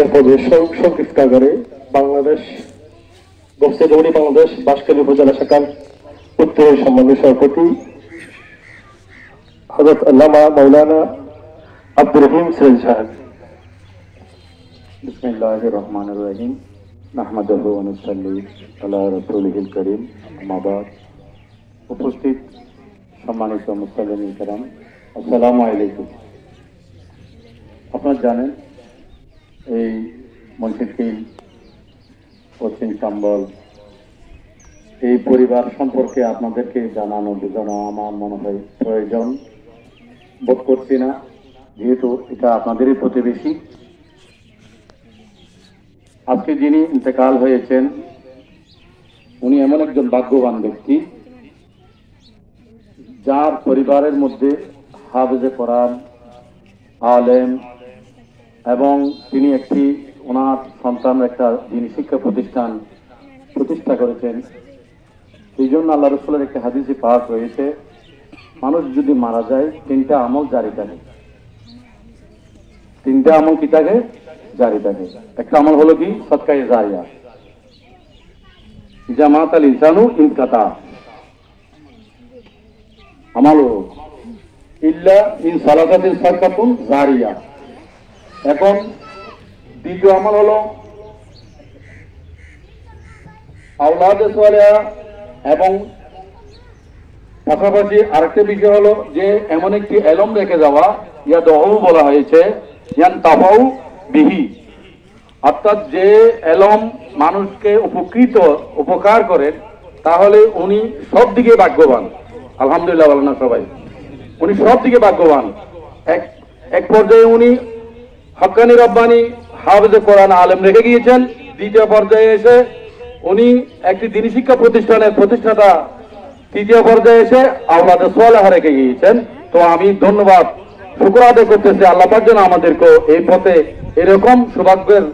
এরপরে সংক্ষিপ্তাগারে বাংলাদেশ গফসে দৌড়ি বাংলাদেশ বাঁশখালী উপজেলা শাখার উত্তরের সম্মানীয় সভাপতি হযরত আল্লামা মাওলানা আব্দুর রহিম সিরাজ সাহেব। বিসমিল্লাহির রহমানির রহিম। নাহমাদুহু ওয়া নুসাল্লি আলা রাসূলিহিল কারীম। আম্মা বাদ। উপস্থিত সম্মানিত মুসল্লিন কিরাম, আসসালামু আলাইকুম। আপনারা জানেন এই মসজিদটির পশ্চিম সম্বল এই পরিবার সম্পর্কে আপনাদেরকে বোঝানো আমার মনে হয় প্রয়োজন বোধ করছি না, যেহেতু এটা আপনাদেরই প্রতিবেশী। আজকে যিনি ইন্তেকাল হয়েছেন উনি এমন একজন ভাগ্যবান ব্যক্তি যার পরিবারের মধ্যে হাফেজে কোরআন, আলেম এবং তিনি ওনার সন্তান একটা দিনী শিক্ষা প্রতিষ্ঠা করেছেন। এই জন্য আল্লাহ রাসূলের একটা হাদিসে পাক রয়েছে, মানুষ যদি মারা যায় তিনটা আমল জারি থাকে। তিনটা আমল কি থাকে? জারি থাকে। একটা আমল হলো কি? সদকায়ে জারিয়া। জামাত আল ইনসানু ইনকাতা আমালু ইল্লা ইন সালাতাতিন সাদকাতুন জারিয়া। এখন দ্বিতীয় আমল হলো আওলাদে সালেহা, এবং পাশাপাশি আরেকটা বিষয় হলো যে এমন একটি এলম রেখে যাওয়া, ইয়া দহু বলা হয়েছে, ইয়ান তাফাউ বিহি, অর্থাৎ যে এলম মানুষকে উপকার করেন, তাহলে উনি সব দিকে ভাগ্যবান। আলহামদুলিল্লাহ বলেন না সবাই? উনি সব দিকে ভাগ্যবান। এক পর্যায়ে উনি হক্কানি রব্বানি হাফেজে কোরআন আলেম রেখে গিয়েছেন। দ্বিতীয় পর্যায়ে এসে উনি একটি দিনী শিক্ষা প্রতিষ্ঠানের প্রতিষ্ঠাতা। তৃতীয় পর্যায়ে এসে আওলাদে সালেহা রেখে গিয়েছেন। তো আমি ধন্যবাদ শুকর আদায় করতেছি আল্লাহ পাক যেন আমাদেরকে এই পথে এরকম সৌভাগ্যের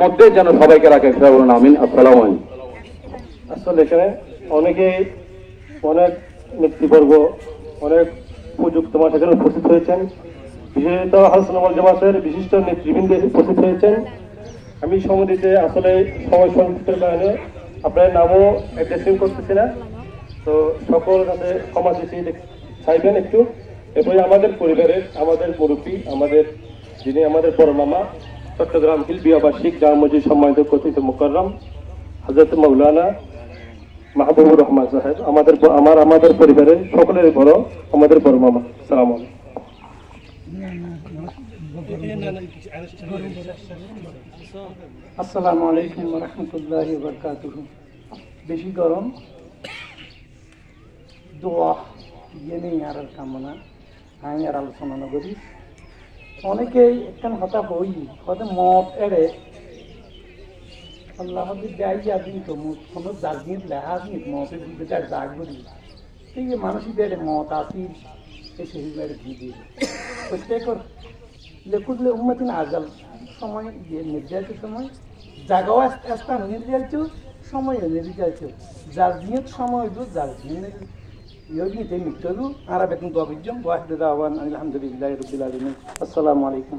মধ্যে যেন সবাইকে রাখেন। বলুন আমিন। আসসালামু আলাইকুম। আসলে এখানে অনেক নেতৃবর্গ, অনেক উপযুক্ত মানুষ এখানে উপস্থিত হয়েছেন। বিশেষত আহলে সুন্নাত ওয়াল জামাতের বিশিষ্ট নেতৃবৃন্দ উপস্থিত হয়েছেন। আমি সময় দিতে আসলে সময় সংক্ষিপ্তের কারণে আপনার নামও অ্যাড্রেসিং করতেছি না, তো সকল কাছে ক্ষমা চাইবেন একটু। এরপরে আমাদের পরিবারের, আমাদের মুরব্বী, যিনি আমাদের বড় মামা, চট্টগ্রাম হিলবিয়া বার্ষিক জামে মসজিদ সম্মানিত কর্তৃত্ব মুকাররম হযরত মাওলানা মাহবুবুর রহমান সাহেব, আমাদের পরিবারের সকলের বড়, আমাদের বড় মামা। আসসালামু আলাইকুম। আসসালামু আলাইকুম ওয়া রাহমাতুল্লাহি ওয়া বারাকাতুহু। বেশি গরম, দোয়া নেই আর কামনা আমি আর আলোচনা না করি। অনেকেই একখান কথা বই হয়তো মত এড়ে আল্লাহ দেয় দিন তো কোনো জাগিয়ে লেহাজ নি মতের দিকে জাগ করি এই যে মানুষই বেড়ে মত আসি এই শরীর বেড়ে দিয়ে প্রত্যেকর লেখুলে উম্মতিন আজাল সময় নির্ধারিত সময় জাগাও স্থান নির্ধারিত সময় নির্ধারিত যার দিন সময় হইল যার দিন ইয়োগিতে মৃত্যু আর বেতন দোয়া বিজম ওয়াহিদ দাওয়ান আলহামদুলিল্লাহি রাব্বিল আলামিন। আসসালামু আলাইকুম।